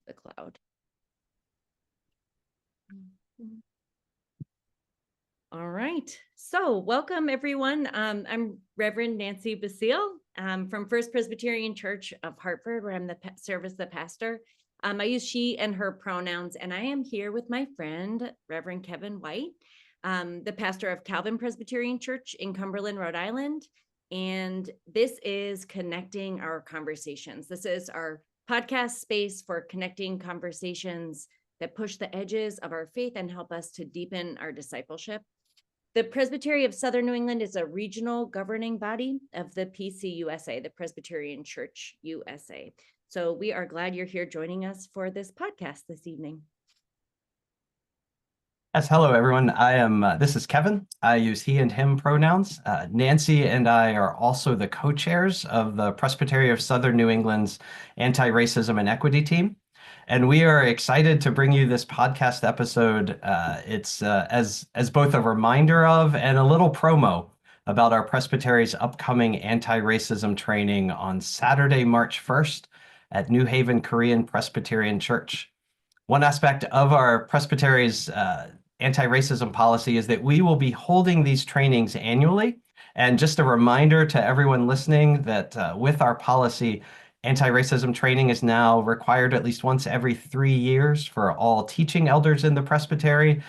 the cloud. All right. So welcome, everyone. I'm Reverend Nancy Baseel from First Presbyterian Church of Hartford, where I'm the the pastor. I use she and her pronouns, and I am here with my friend, Reverend Kevin White, the pastor of Calvin Presbyterian Church in Cumberland, Rhode Island. And this is Connecting Our Conversations. This is our podcast space for connecting conversations that push the edges of our faith and help us to deepen our discipleship. The Presbytery of Southern New England is a regional governing body of the PCUSA, the Presbyterian Church USA. So we are glad you're here joining us for this podcast this evening. Yes, hello everyone. This is Kevin. I use he and him pronouns. Nancy and I are also the co-chairs of the Presbytery of Southern New England's Anti-Racism and Equity team. And we are excited to bring you this podcast episode. It's as both a reminder of and a little promo about our Presbytery's upcoming anti-racism training on Saturday, March 1st at New Haven Korean Presbyterian Church. One aspect of our Presbytery's anti-racism policy is that we will be holding these trainings annually. And just a reminder to everyone listening that with our policy, anti-racism training is now required at least once every 3 years for all teaching elders in the presbytery,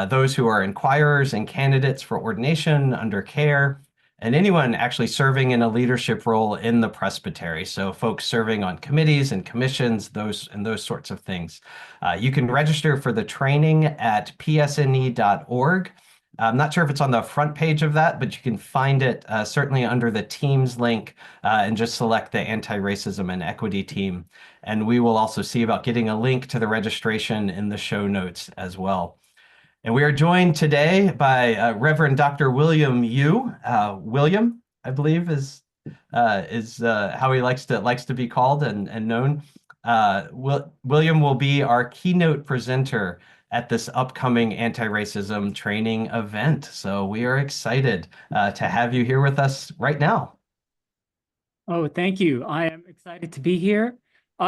those who are inquirers and candidates for ordination under care, and anyone actually serving in a leadership role in the presbytery. So folks serving on committees and commissions, those sorts of things. You can register for the training at psne.org. I'm not sure if it's on the front page of that, but you can find it certainly under the Teams link and just select the Anti-Racism and Equity team. And we will also see about getting a link to the registration in the show notes as well. And we are joined today by Reverend Dr. William Yu. William, I believe, is how he likes to be called and known. William will be our keynote presenter at this upcoming anti-racism training event. So we are excited to have you here with us right now. Oh, thank you. I am excited to be here.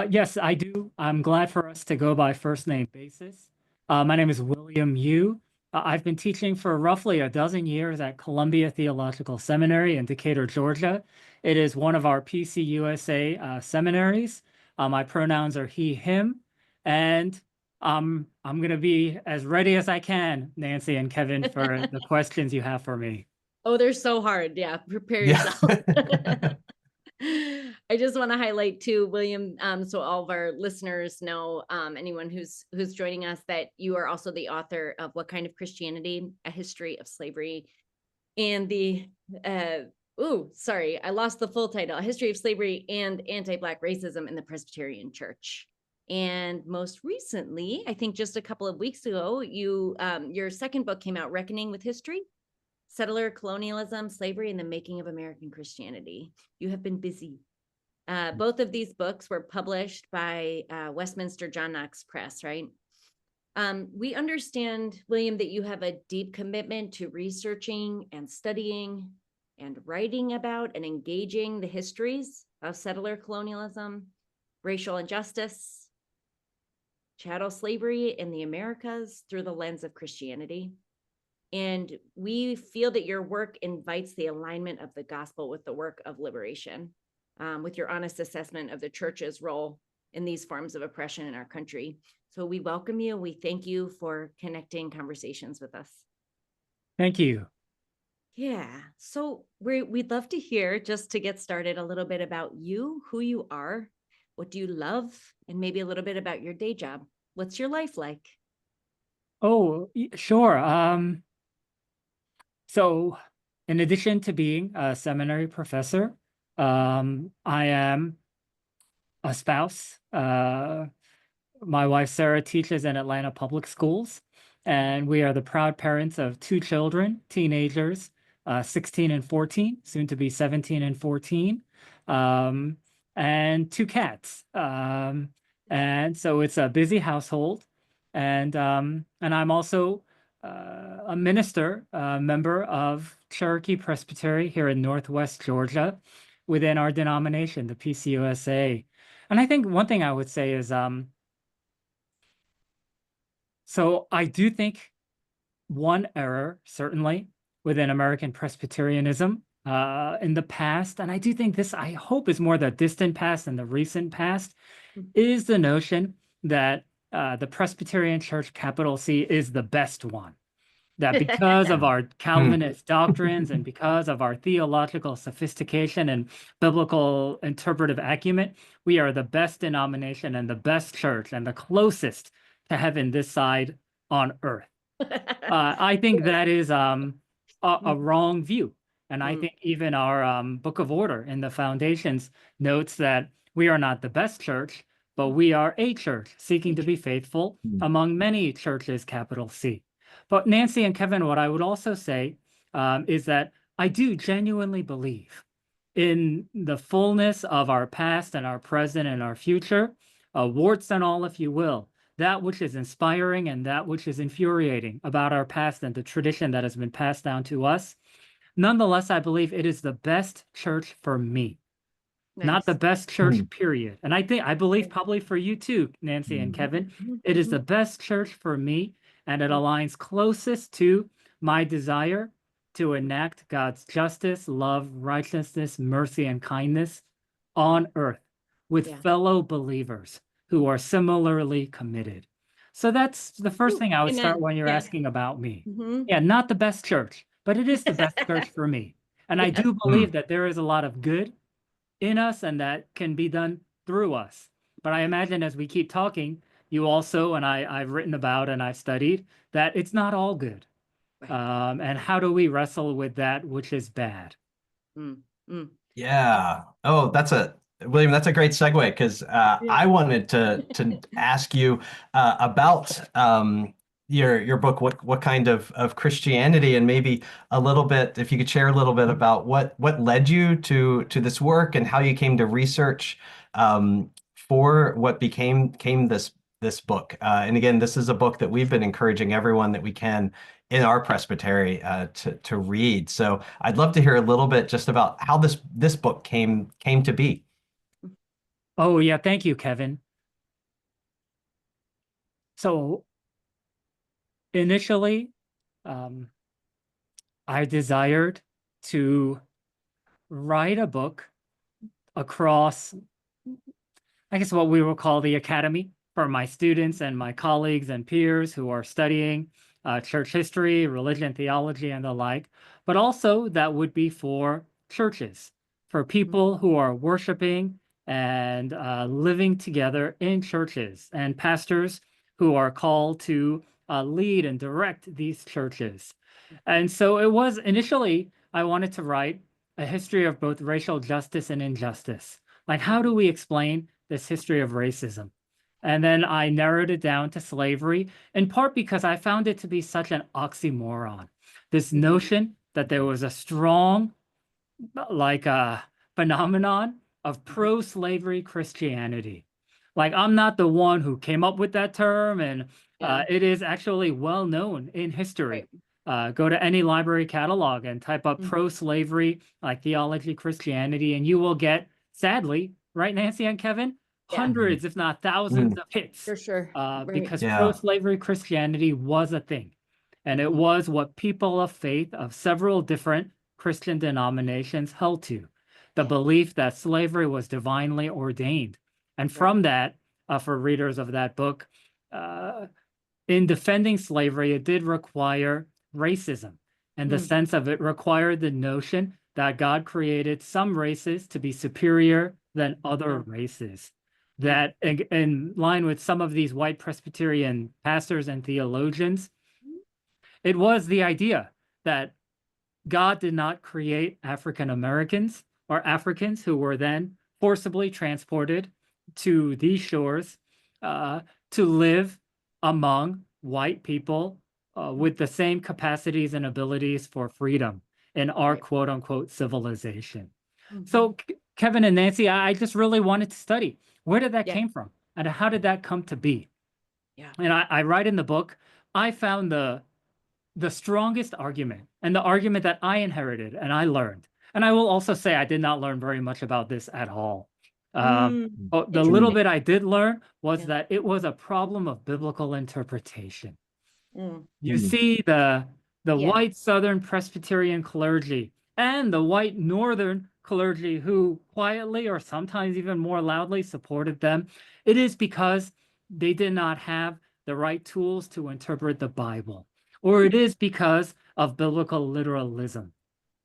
Yes, I do. I'm glad for us to go by first name basis. My name is William Yu. I've been teaching for roughly a dozen years at Columbia Theological Seminary in Decatur, Georgia. It is one of our PCUSA seminaries. My pronouns are he, him, and I'm going to be as ready as I can, Nancy and Kevin, for the questions you have for me. Oh, they're so hard. Yeah, prepare yourself. I just want to highlight too, William, so all of our listeners know, anyone who's joining us, that you are also the author of What Kind of Christianity? A History of Slavery, and the I lost the full title, A History of Slavery and Anti-Black Racism in the Presbyterian Church. And most recently, I think just a couple of weeks ago, your second book came out, Reckoning with History, Settler Colonialism, Slavery, and the Making of American Christianity. You have been busy. Both of these books were published by Westminster John Knox Press, right? We understand, William, that you have a deep commitment to researching and studying and writing about and engaging the histories of settler colonialism, racial injustice, chattel slavery in the Americas through the lens of Christianity. And we feel that your work invites the alignment of the gospel with the work of liberation, with your honest assessment of the church's role in these forms of oppression in our country. So we welcome you. We thank you for connecting conversations with us. Thank you. Yeah, so we'd love to hear, just to get started, a little bit about you, who you are, what do you love, and maybe a little bit about your day job. What's your life like? Oh, sure. So in addition to being a seminary professor, I am a spouse. My wife, Sarah, teaches in Atlanta public schools, and we are the proud parents of 2 children, teenagers, 16 and 14, soon to be 17 and 14, and 2 cats. And so it's a busy household. And I'm also a minister, member of Cherokee Presbytery here in Northwest Georgia within our denomination, the PCUSA. And I think one thing I would say is So I do think one error, certainly, within American Presbyterianism in the past, and I do think this, I hope, is more the distant past than the recent past, is the notion that the Presbyterian Church, capital C, is the best one. That because of our Calvinist doctrines and because of our theological sophistication and biblical interpretive acumen, we are the best denomination and the best church and the closest to heaven this side on earth. I think that is a wrong view. And I think even our Book of Order in the Foundations notes that we are not the best church, but we are a church seeking to be faithful among many churches, capital C. But Nancy and Kevin, what I would also say is that I do genuinely believe in the fullness of our past and our present and our future, warts and all, if you will, that which is inspiring and that which is infuriating about our past and the tradition that has been passed down to us. Nonetheless, I believe it is the best church for me. Not the best church, period. And I believe probably for you too, Nancy and Kevin, it is the best church for me, and it aligns closest to my desire to enact God's justice, love, righteousness, mercy, and kindness on earth with fellow believers who are similarly committed. So that's the first thing I would start when you're asking about me. Yeah, not the best church, but it is the best church for me. And I do believe that there is a lot of good in us and that can be done through us. But I imagine as we keep talking, you also, and I've written about and I've studied, that it's not all good. And how do we wrestle with that which is bad? Yeah. Oh, William, that's a great segue, because I wanted to ask you about your book, what kind of Christianity, and maybe a little bit, if you could share a little bit about what led you to this work and how you came to research for what came this book. And again, this is a book that we've been encouraging everyone that we can in our presbytery to read. So I'd love to hear a little bit just about how this book came to be. Oh yeah, thank you, Kevin. So initially, I desired to write a book across, I guess, what we will call the academy for my students and my colleagues and peers who are studying church history, religion, theology, and the like, but also that would be for churches, for people who are worshiping and living together in churches, and pastors who are called to lead and direct these churches. And so it was initially, I wanted to write a history of both racial justice and injustice. Like, how do we explain this history of racism? And then I narrowed it down to slavery, in part because I found it to be such an oxymoron. This notion that there was a strong, phenomenon of pro-slavery Christianity. Like, I'm not the one who came up with that term, and it is actually well known in history. Go to any library catalog and type up pro-slavery, like theology, Christianity, and you will get, sadly, right, Nancy and Kevin, hundreds, if not thousands of hits. For sure. Because pro-slavery Christianity was a thing. And it was what people of faith of several different Christian denominations held to. The belief that slavery was divinely ordained. And from that, for readers of that book, in defending slavery, it did require racism. And the sense of it required the notion that God created some races to be superior than other races. That, in line with some of these white Presbyterian pastors and theologians, it was the idea that God did not create African Americans or Africans who were then forcibly transported to these shores to live among white people with the same capacities and abilities for freedom in our quote unquote civilization. So Kevin and Nancy, I just really wanted to study, where did that came from and how did that come to be? And I write in the book, I found the strongest argument, and the argument that I inherited and I learned. And I will also say I did not learn very much about this at all. The little Interesting. bit I did learn was Yeah. that it was a problem of biblical interpretation. Mm. You see the Yeah. white Southern Presbyterian clergy and the white Northern clergy who quietly or sometimes even more loudly supported them. It is because they did not have the right tools to interpret the Bible, or it is because of biblical literalism.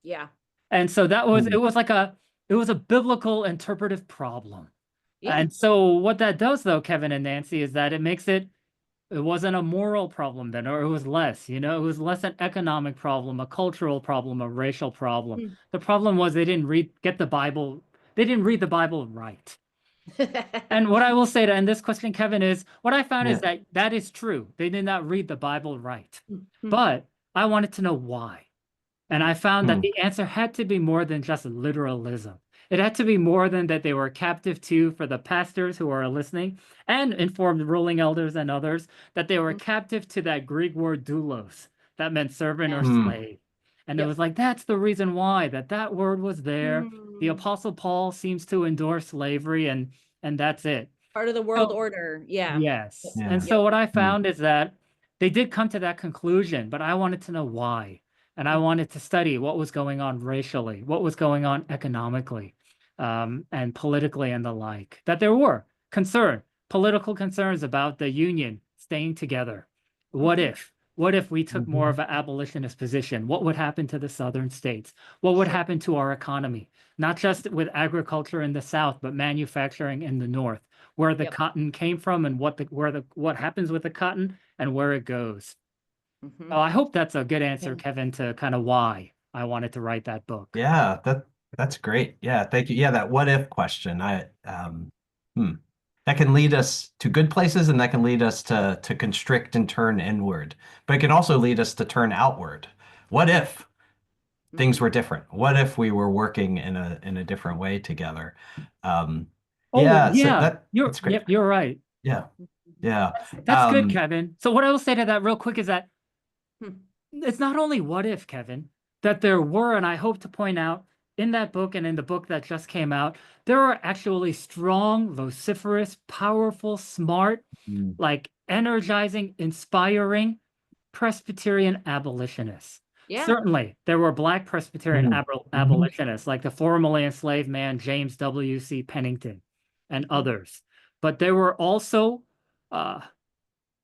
Yeah. And so that was, it was a biblical interpretive problem. Yeah. And so what that does though, Kevin and Nancy, is that it wasn't a moral problem then, or it was less, it was less an economic problem, a cultural problem, a racial problem. The problem was they didn't read the Bible right. And what I will say to end this question, Kevin, is what I found is that is true. They did not read the Bible right. But I wanted to know why. And I found that the answer had to be more than just literalism. It had to be more than that they were captive to, for the pastors who are listening and informed ruling elders and others, that they were captive to that Greek word doulos, that meant servant or slave. And it was like, that's the reason why that word was there. The Apostle Paul seems to endorse slavery, and that's it. Part of the world order. Yeah. Yes. And so what I found is that they did come to that conclusion, but I wanted to know why. And I wanted to study what was going on racially, what was going on economically, and politically and the like. That there were political concerns about the Union staying together. What if we took more of an abolitionist position? What would happen to the Southern states? What would happen to our economy? Not just with agriculture in the South, but manufacturing in the North, where the cotton came from and what happens with the cotton and where it goes. Oh, I hope that's a good answer, Kevin, to kind of why I wanted to write that book. Yeah, that's great. Yeah, thank you. Yeah, that what if question. That can lead us to good places, and that can lead us to constrict and turn inward. But it can also lead us to turn outward. What if things were different? What if we were working in a different way together? So that's great. You're right. Yeah. Yeah. That's good, Kevin. So what I will say to that real quick is that it's not only what if, Kevin, that there were, and I hope to point out in that book and in the book that just came out, there are actually strong, vociferous, powerful, smart, like energizing, inspiring Presbyterian abolitionists. Yeah. Certainly, there were Black Presbyterian abolitionists, like the formerly enslaved man James W.C. Pennington and others. But there were also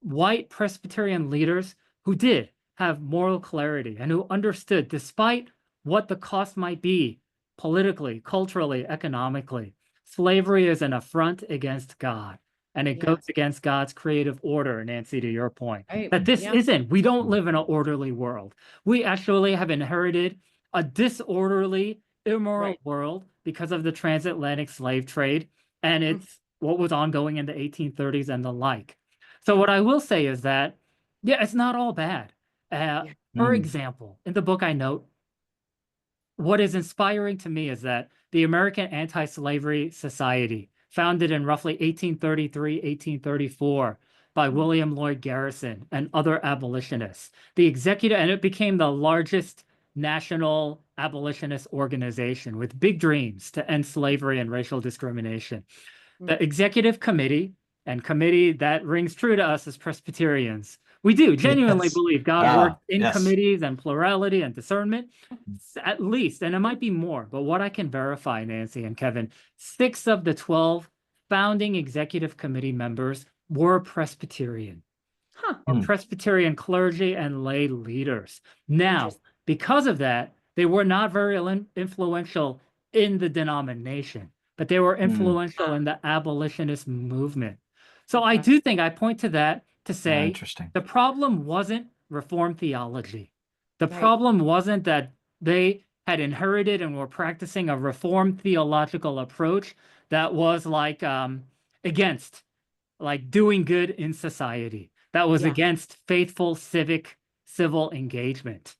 white Presbyterian leaders who did have moral clarity and who understood, despite what the cost might be politically, culturally, economically, slavery is an affront against God. And it goes against God's creative order, Nancy, to your point. That we don't live in an orderly world. We actually have inherited a disorderly, immoral world because of the transatlantic slave trade. And it's what was ongoing in the 1830s and the like. So what I will say is that, it's not all bad. For example, in the book I note, what is inspiring to me is that the American Anti-Slavery Society, founded in roughly 1833, 1834 by William Lloyd Garrison and other abolitionists, and it became the largest national abolitionist organization with big dreams to end slavery and racial discrimination. The executive committee, and committee that rings true to us as Presbyterians, we do genuinely believe God works in committees and plurality and discernment, at least, and it might be more, but what I can verify, Nancy and Kevin, 6 of the 12 founding executive committee members were Presbyterian, or Presbyterian clergy and lay leaders. Now, because of that, they were not very influential in the denomination, but they were influential in the abolitionist movement. So I do think I point to that to say the problem wasn't Reformed theology. The problem wasn't that they had inherited and were practicing a Reformed theological approach that was like against like doing good in society, that was against faithful civil engagement.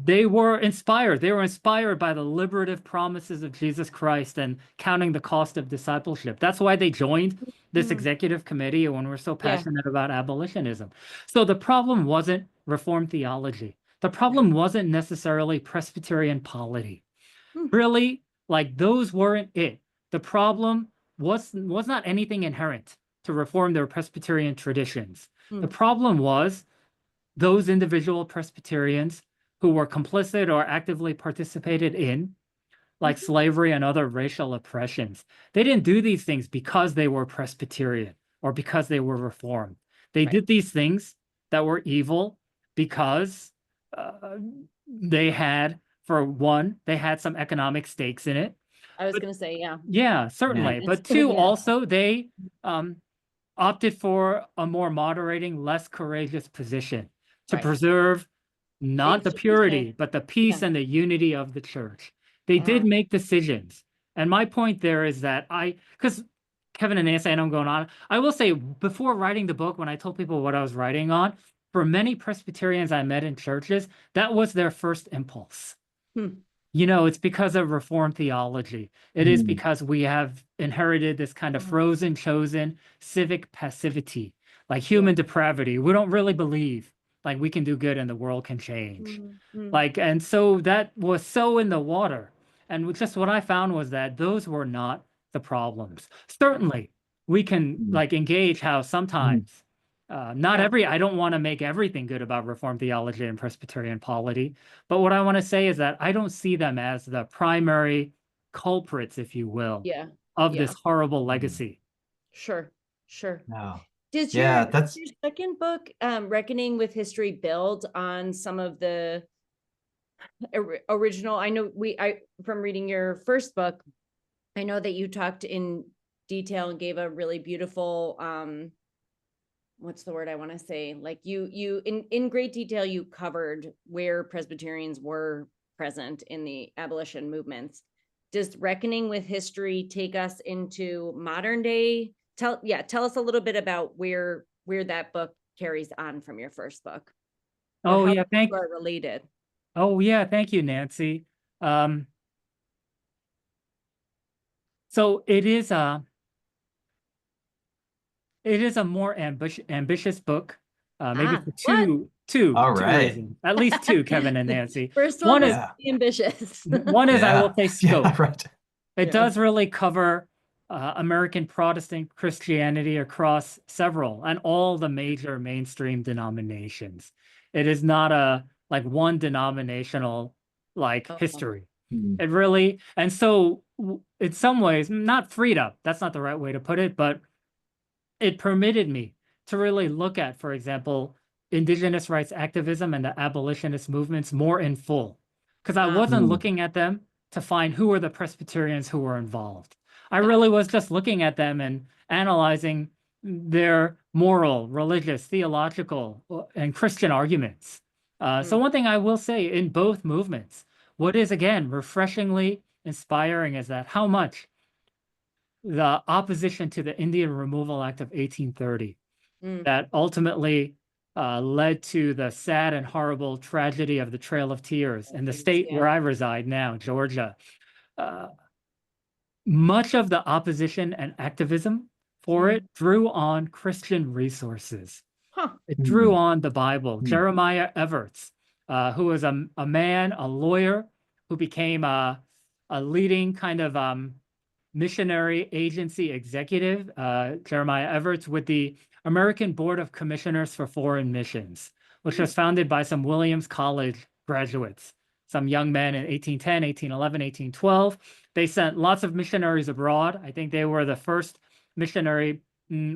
They were inspired by the liberative promises of Jesus Christ and counting the cost of discipleship. That's why they joined this executive committee when we're so passionate about abolitionism. So the problem wasn't Reformed theology. The problem wasn't necessarily Presbyterian polity. Really, like those weren't it. The problem was not anything inherent to reform their Presbyterian traditions. Hmm. The problem was those individual Presbyterians who were complicit or actively participated in, like slavery and other racial oppressions. They didn't do these things because they were Presbyterian or because they were Reformed. They Right. did these things that were evil because they had, for one, they had some economic stakes in it. I was going to say, yeah. Yeah, certainly. Yeah. But two, Yeah. also, they opted for a more moderating, less courageous position to Right. preserve not the should purity, say- but the peace yeah. and the unity of the church. They did make decisions. And my point there is that because Kevin and Nancy, I know I'm going on, I will say before writing the book, when I told people what I was writing on, for many Presbyterians I met in churches, that was their first impulse. You know, it's because of Reformed theology. It is because we have inherited this kind of frozen, chosen civic passivity, like human depravity. We don't really believe like we can do good and the world can change. Like, and so that was so in the water. And just what I found was that those were not the problems. Certainly, we can like engage how sometimes not I don't want to make everything good about Reformed theology and Presbyterian polity, but what I want to say is that I don't see them as the primary culprits, if you will, of this horrible legacy. Sure. No. Does Yeah, your that's second book, Reckoning with History, build on some of the original? I know from reading your first book, I know that you talked in detail and gave a really beautiful, what's the word I want to say? Like you in great detail, you covered where Presbyterians were present in the abolition movements. Does Reckoning with History take us into modern day? Tell us a little bit about where that book carries on from your first book. Oh yeah, are related. Oh yeah, thank you, Nancy. So it is a more ambitious book. Maybe for two All right. reasons, at least two, Kevin and Nancy. First one is Yeah. ambitious. One is I will say scope. Yeah, right. It does really cover American Protestant Christianity across several and all the major mainstream denominations. It is not a like one denominational like history. It really, and so in some ways, not freed up, that's not the right way to put it, but it permitted me to really look at, for example, indigenous rights activism and the abolitionist movements more in full. Because I wasn't looking at them to find who were the Presbyterians who were involved. I really was just looking at them and analyzing their moral, religious, theological, and Christian arguments. So one thing I will say in both movements, what is, again, refreshingly inspiring is that how much the opposition to the Indian Removal Act of 1830 that ultimately led to the sad and horrible tragedy of the Trail of Tears in the state where I reside now, Georgia. Much of the opposition and activism for it drew on Christian resources. It drew on the Bible. Jeremiah Everts, who was a man, a lawyer, who became a leading kind of missionary agency executive, Jeremiah Everts, with the American Board of Commissioners for Foreign Missions, which was founded by some Williams College graduates, some young men in 1810, 1811, 1812. They sent lots of missionaries abroad. I think they were the first missionary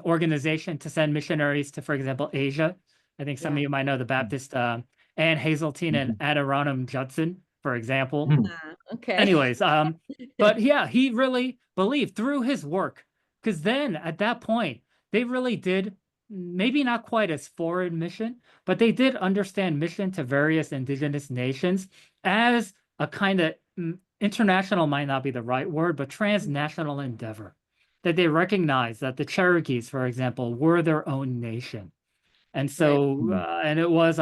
organization to send missionaries to, for example, Asia. I think some of you might know the Baptist Ann Hazeltine and Adironham Judson, for example. Okay. Anyways, but yeah, he really believed through his work, because then at that point, they really did, maybe not quite as foreign mission, but they did understand mission to various indigenous nations as a kind of international, might not be the right word, but transnational endeavor. That they recognized that the Cherokees, for example, were their own nation. And so, and it was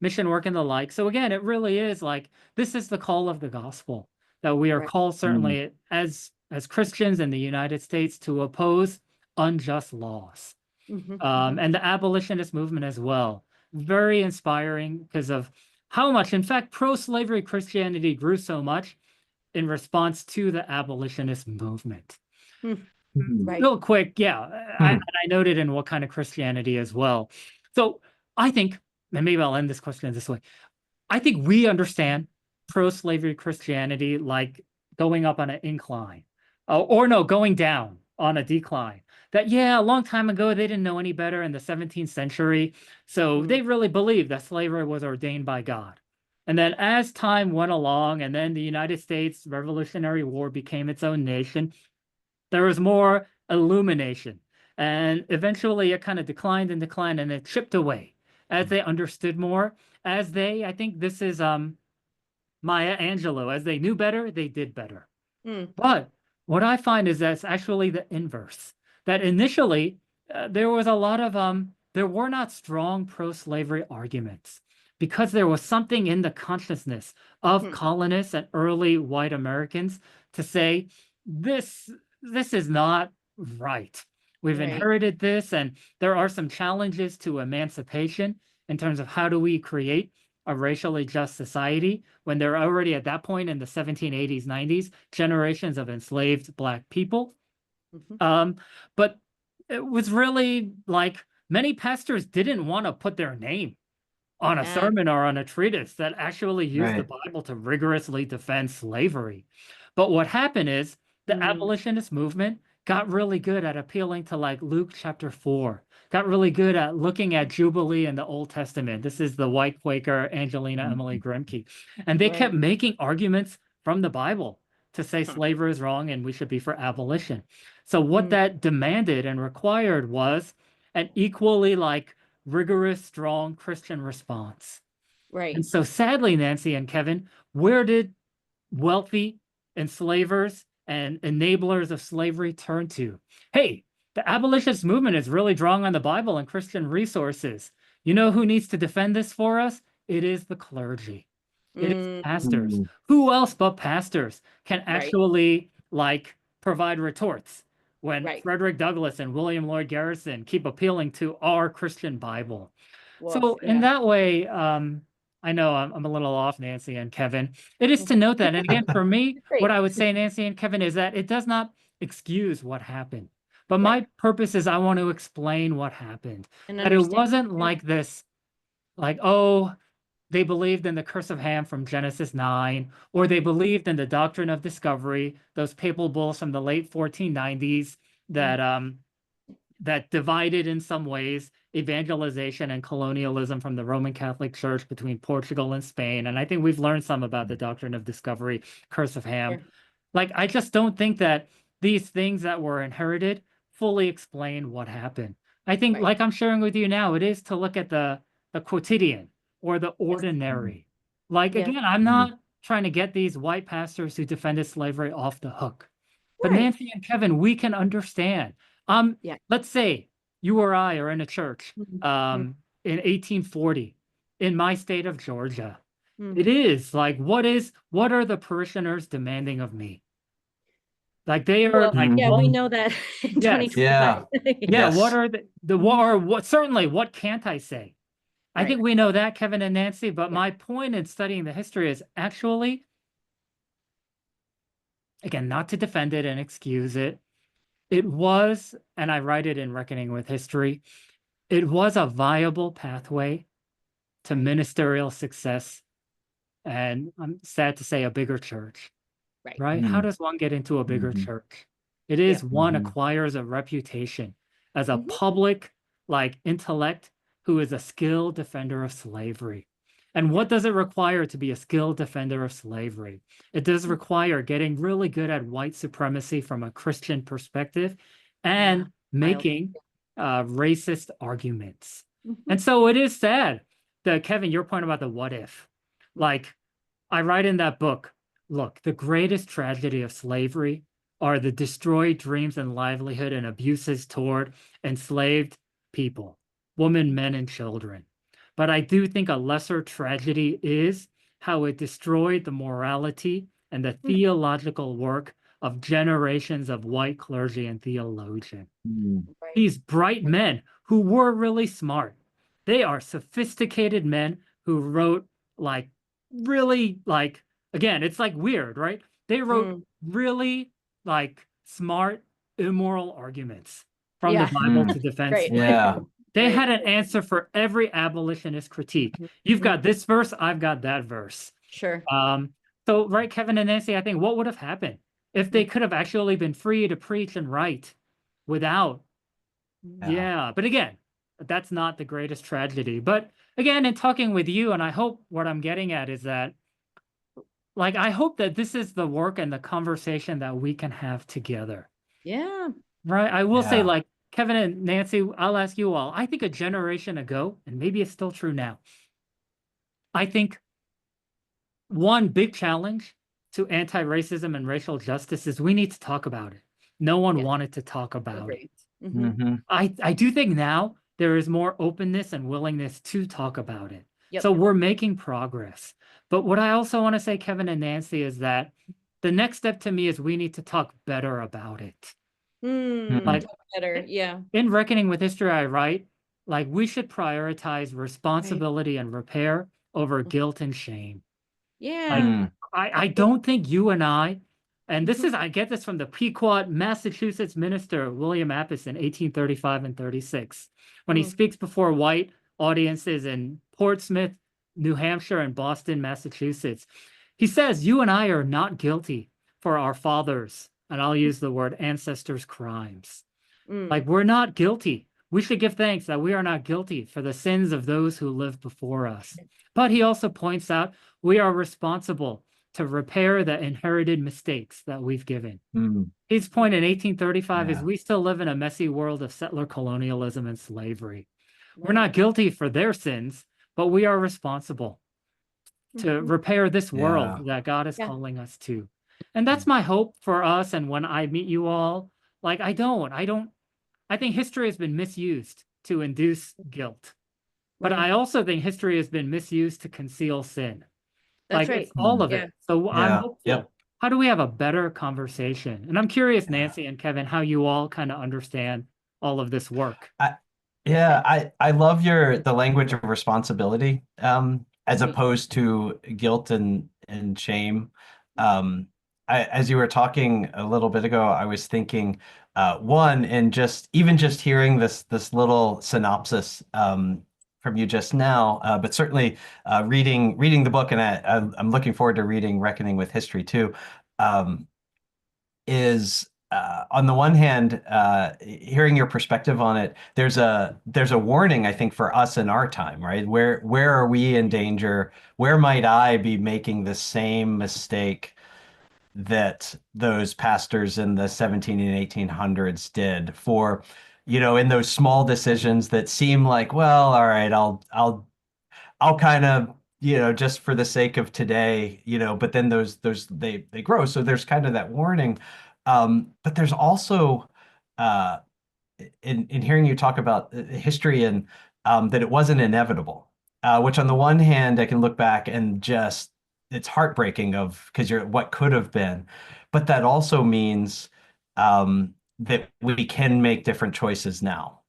mission work and the like. So again, it really is like, this is the call of the gospel, that we are called certainly as Christians in the United States to oppose unjust laws. And the abolitionist movement as well. Very inspiring because of how much, in fact, pro-slavery Christianity grew so much in response to the abolitionist movement. Right. real quick, I noted in What Kind of Christianity as well. So I think, and maybe I'll end this question this way. I think we understand pro-slavery Christianity like going up on an incline, or no, going down on a decline. That, a long time ago, they didn't know any better in the 17th century. So they really believed that slavery was ordained by God. And then as time went along, and then the United States Revolutionary War became its own nation, there was more illumination. And eventually it kind of declined and declined, and it chipped away as they understood more, as they, I think this is Maya Angelou, as they knew better, they did better. But what I find is that's actually the inverse. That initially there was a lot of, there were not strong pro-slavery arguments, because there was something in the consciousness of colonists and early white Americans to say, this is not right. We've inherited this, and there are some challenges to emancipation in terms of how do we create a racially just society when there are already at that point in the 1780s, 90s, generations of enslaved Black people. But it was really like many pastors didn't want to put their name on a sermon or on a treatise that actually used the Bible to rigorously defend slavery. But what happened is the abolitionist movement got really good at appealing to like Luke chapter 4, got really good at looking at Jubilee in the Old Testament. This is the white Quaker Angelina Emily Grimke. And they kept making arguments from the Bible to say slavery is wrong and we should be for abolition. So what that demanded and required was an equally like rigorous, strong Christian response. And so sadly, Nancy and Kevin, where did wealthy enslavers and enablers of slavery turn to? Hey, the abolitionist movement is really drawing on the Bible and Christian resources. You know who needs to defend this for us? It is the clergy. It is pastors. Who else but pastors can actually like provide retorts when Frederick Douglass and William Lloyd Garrison keep appealing to our Christian Bible? So in that way, I know I'm a little off, Nancy and Kevin. It is to note that, and again, for me, what I would say, Nancy and Kevin, is that it does not excuse what happened. But my purpose is I want to explain what happened. And that it wasn't like this, like, oh, they believed in the curse of Ham from Genesis 9, or they believed in the doctrine of discovery, those papal bulls from the late 1490s that that divided in some ways evangelization and colonialism from the Roman Catholic Church between Portugal and Spain. And I think we've learned some about the doctrine of discovery, curse of Ham. Like, I just don't think that these things that were inherited fully explain what happened. I think, like I'm sharing with you now, it is to look at the quotidian or the ordinary. Like, again, I'm not trying to get these white pastors who defended slavery off the hook. But Nancy and Kevin, we can understand. Let's say you or I are in a church in 1840 in my state of Georgia. It is like, what are the parishioners demanding of me? Like they are like, we know that in 2025. What are what certainly what can't I say? I think we know that, Kevin and Nancy, but my point in studying the history is actually, again, not to defend it and excuse it. It was, and I write it in Reckoning with History, it was a viable pathway to ministerial success, and I'm sad to say a bigger church. Right? How does one get into a bigger church? It is one acquires a reputation as a public, like, intellect who is a skilled defender of slavery. And what does it require to be a skilled defender of slavery? It does require getting really good at white supremacy from a Christian perspective and making racist arguments. And so it is sad that, Kevin, your point about the what if, like I write in that book, look, the greatest tragedy of slavery are the destroyed dreams and livelihood and abuses toward enslaved people, women, men, and children. But I do think a lesser tragedy is how it destroyed the morality and the theological work of generations of white clergy and theologians. These bright men who were really smart. They are sophisticated men who wrote like really like, again, it's like weird, right? They wrote really like smart immoral arguments from Yeah. the Bible Mm. to defend Right. slavery. Yeah. They Right. had an answer for every abolitionist critique. You've got this verse, I've got that verse. Sure. So, right, Kevin and Nancy, I think what would have happened if they could have actually been free to preach and write without? Yeah. But again, that's not the greatest tragedy. But again, in talking with you, and I hope what I'm getting at is that, like, I hope that this is the work and the conversation that we can have together. Yeah. Right. I will say, Yeah. like, Kevin and Nancy, I'll ask you all. I think a generation ago, and maybe it's still true now, I think one big challenge to anti-racism and racial justice is we need to talk about it. No one Yeah. wanted to talk about it. Mm-hmm. I do think now there is more openness and willingness to talk about it. Yep. So we're making progress. But what I also want to say, Kevin and Nancy, is that the next step to me is we need to talk better about it. Like, Talk better. Yeah. in Reckoning with History, I write, like, we should prioritize responsibility and repair over guilt and shame. Yeah. Like, Mm. I don't think you and and this is, I get this from the Pequot, Massachusetts minister, William Appice in 1835 and 36, when he speaks before white audiences in Portsmouth, New Hampshire, and Boston, Massachusetts. He says, you and I are not guilty for our fathers, and I'll use the word ancestors' crimes. Like, we're not guilty. We should give thanks that we are not guilty for the sins of those who lived before us. But he also points out we are responsible to repair the inherited mistakes that we've given. Mm. His point in 1835 is Yeah. we still live in a messy world of settler colonialism and slavery. We're Right. not guilty for their sins, but we are responsible to repair this world that God is calling us to. And that's my hope for us. And when I meet you all, like, I think history has been misused to induce guilt. But I also think history has been misused to conceal sin. That's Like, right. it's all of it. So I'm Yeah. hopeful. Yep. How do we have a better conversation? And I'm curious, Nancy and Kevin, how you all kind of understand all of this work. I love the language of responsibility, as opposed to guilt and shame. As you were talking a little bit ago, I was thinking, one, and just hearing this little synopsis from you just now, but certainly reading the book, and I'm looking forward to reading Reckoning with History too. Is on the one hand, hearing your perspective on it, there's a warning, I think, for us in our time, right? Where are we in danger? Where might I be making the same mistake that those pastors in the 17 and 1800s did, for, in those small decisions that seem like, well, all right, I'll kind of, just for the sake of today, but then they grow. So there's kind of that warning. But there's also, in hearing you talk about history, and that it wasn't inevitable, which on the one hand, I can look back and just, it's heartbreaking because you're what could have been, but that also means that we can make different choices now.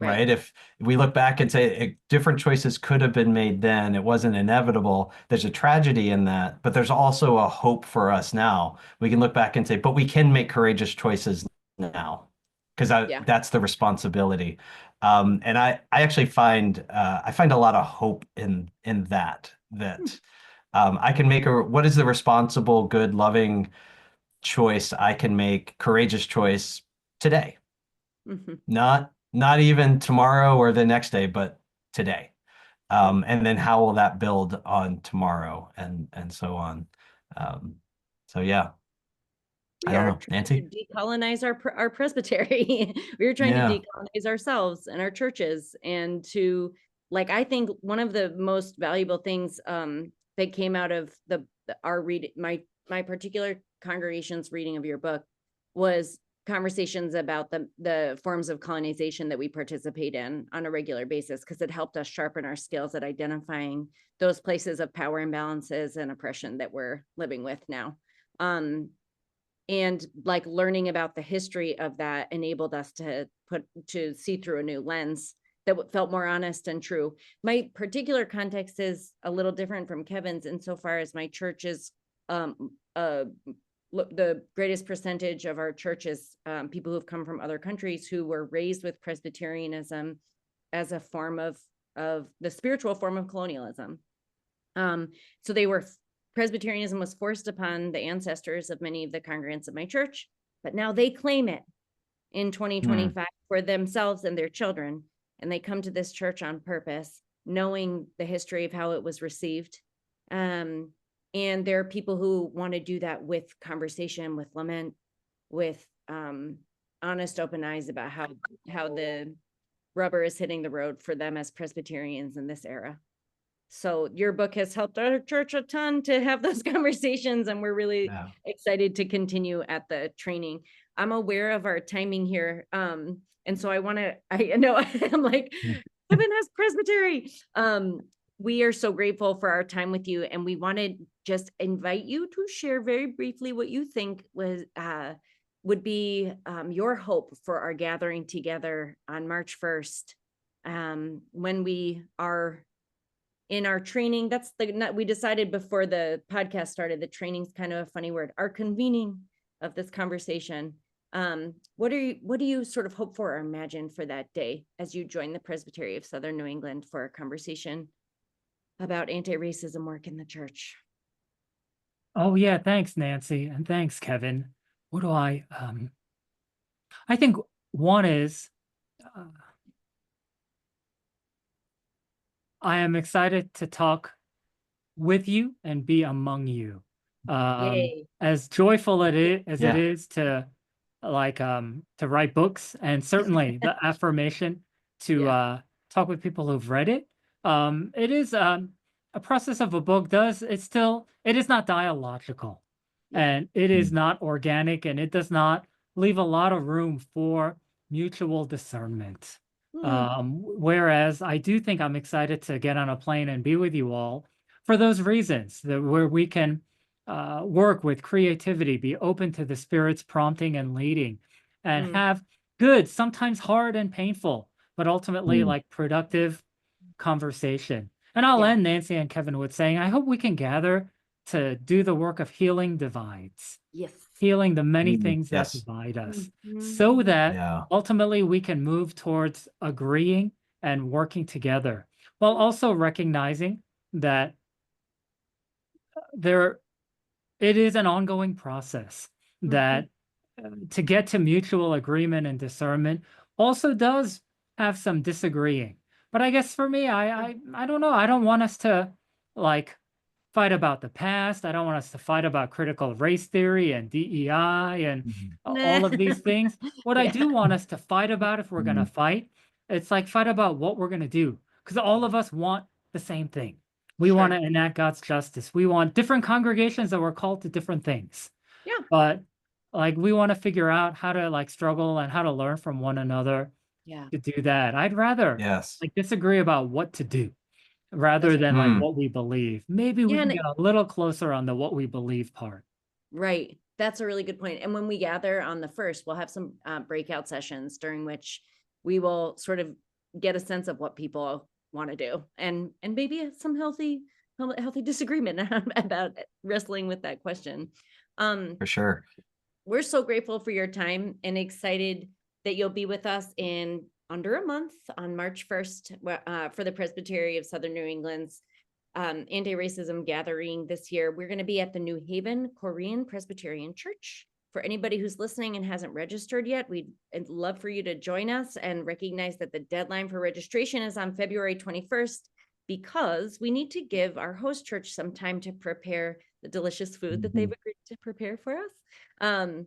Right. If we look back and say different choices could have been made then, it wasn't inevitable. There's a tragedy in that, but there's also a hope for us now. We can look back and say, but we can make courageous choices now, because that's the responsibility. And I actually find a lot of hope in that I can make what is the responsible, good, loving choice I can make, courageous choice today. Not even tomorrow or the next day, but today. And then how will that build on tomorrow, and so on. So yeah. I don't know, Nancy. Decolonize our presbytery. We were trying to decolonize ourselves and our churches, and to, like, I think one of the most valuable things that came out of my particular congregation's reading of your book was conversations about the forms of colonization that we participate in on a regular basis, because it helped us sharpen our skills at identifying those places of power imbalances and oppression that we're living with now. And like learning about the history of that enabled us to see through a new lens that felt more honest and true. My particular context is a little different from Kevin's insofar as my church is the greatest percentage of our churches, people who've come from other countries who were raised with Presbyterianism as a form of the spiritual form of colonialism. So Presbyterianism was forced upon the ancestors of many of the congregants of my church, but now they claim it in 2025 for themselves and their children. And they come to this church on purpose, knowing the history of how it was received. And there are people who want to do that with conversation, with lament, with honest, open eyes about how the rubber is hitting the road for them as Presbyterians in this era. So your book has helped our church a ton to have those conversations, and we're really excited to continue at the training. I'm aware of our timing here. And so I know I'm like, Kevin has Presbytery. We are so grateful for our time with you, and we want to just invite you to share very briefly what you think would be your hope for our gathering together on March 1st, when we are in our training. We decided before the podcast started, the training's kind of a funny word, our convening of this conversation. What do you sort of hope for or imagine for that day as you join the Presbytery of Southern New England for a conversation about anti-racism work in the church? Oh yeah, thanks, Nancy, and thanks, Kevin. What do I think one is I am excited to talk with you and be among you. Yay. As joyful it is to write books, and certainly the affirmation to talk with people who've read it. It is a process of a book. It is not dialogical, and it is not organic, and it does not leave a lot of room for mutual discernment. Whereas I do think I'm excited to get on a plane and be with you all for those reasons, where we can work with creativity, be open to the Spirit's prompting and leading, and have good, sometimes hard and painful, but ultimately like productive conversation. And I'll end, Nancy and Kevin, with saying, I hope we can gather to do the work of healing divides. Yes. Healing the many things that divide us, so that ultimately we can move towards agreeing and working together, while also recognizing that it is an ongoing process, that to get to mutual agreement and discernment also does have some disagreeing. But I guess for me, I don't know. I don't want us to fight about the past. I don't want us to fight about critical race theory and DEI and all of these things. What I do want us to fight about, if we're going to fight, it's fight about what we're going to do. Because all of us want the same thing. We want to enact God's justice. We want different congregations that were called to different things. Yeah. But we want to figure out how to struggle and how to learn from one another to do that. I'd rather disagree about what to do, rather than what we believe. Maybe we can get a little closer on the what we believe part. Right. That's a really good point. And when we gather on the 1st, we'll have some breakout sessions during which we will sort of get a sense of what people want to do, and maybe some healthy disagreement about wrestling with that question. For sure. We're so grateful for your time and excited that you'll be with us in under a month on March 1st for the Presbytery of Southern New England's anti-racism gathering this year. We're going to be at the New Haven Korean Presbyterian Church. For anybody who's listening and hasn't registered yet, we'd love for you to join us, and recognize that the deadline for registration is on February 21st, because we need to give our host church some time to prepare the delicious food that they've agreed to prepare for us.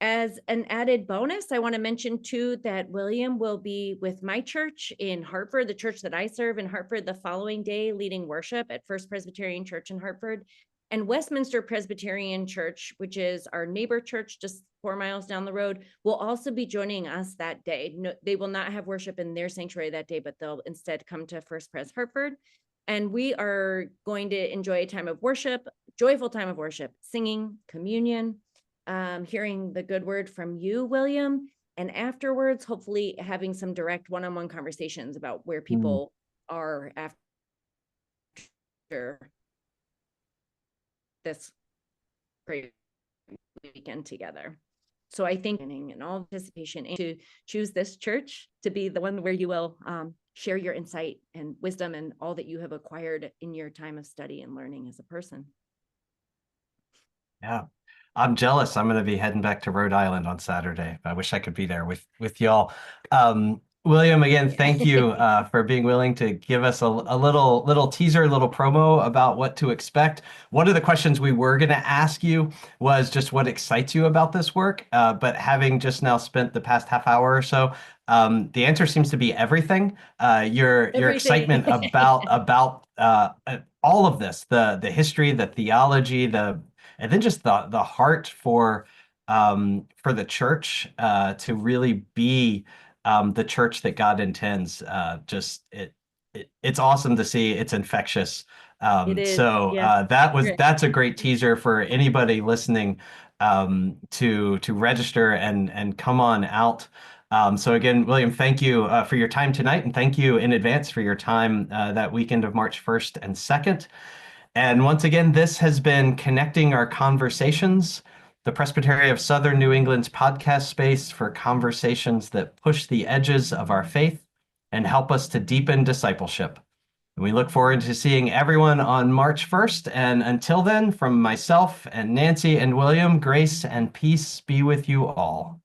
As an added bonus, I want to mention too that William will be with my church in Hartford, the church that I serve in Hartford, the following day, leading worship at First Presbyterian Church in Hartford. And Westminster Presbyterian Church, which is our neighbor church just 4 miles down the road, will also be joining us that day. No, they will not have worship in their sanctuary that day, but they'll instead come to First Pres Hartford. And we are going to enjoy a time of worship, joyful time of worship, singing, communion, hearing the good word from you, William, and afterwards, hopefully having some direct one-on-one conversations about where people are after this great weekend together. So I think and all participation to choose this church to be the one where you will share your insight and wisdom and all that you have acquired in your time of study and learning as a person. Yeah, I'm jealous. I'm going to be heading back to Rhode Island on Saturday. I wish I could be there with y'all. William, again, thank you for being willing to give us a little teaser, a little promo about what to expect. One of the questions we were going to ask you was just what excites you about this work. But having just now spent the past half hour or so, the answer seems to be everything. Your excitement about all of this, the history, the theology, and then just the heart for the church to really be the church that God intends. It's awesome to see. It's infectious. It is, yes. That's a great teaser for anybody listening to register and come on out. So again, William, thank you for your time tonight, and thank you in advance for your time that weekend of March 1st and 2nd. And once again, this has been Connecting Our Conversations, the Presbytery of Southern New England's podcast space for conversations that push the edges of our faith and help us to deepen discipleship. And we look forward to seeing everyone on March 1st. And until then, from myself and Nancy and William, grace and peace be with you all.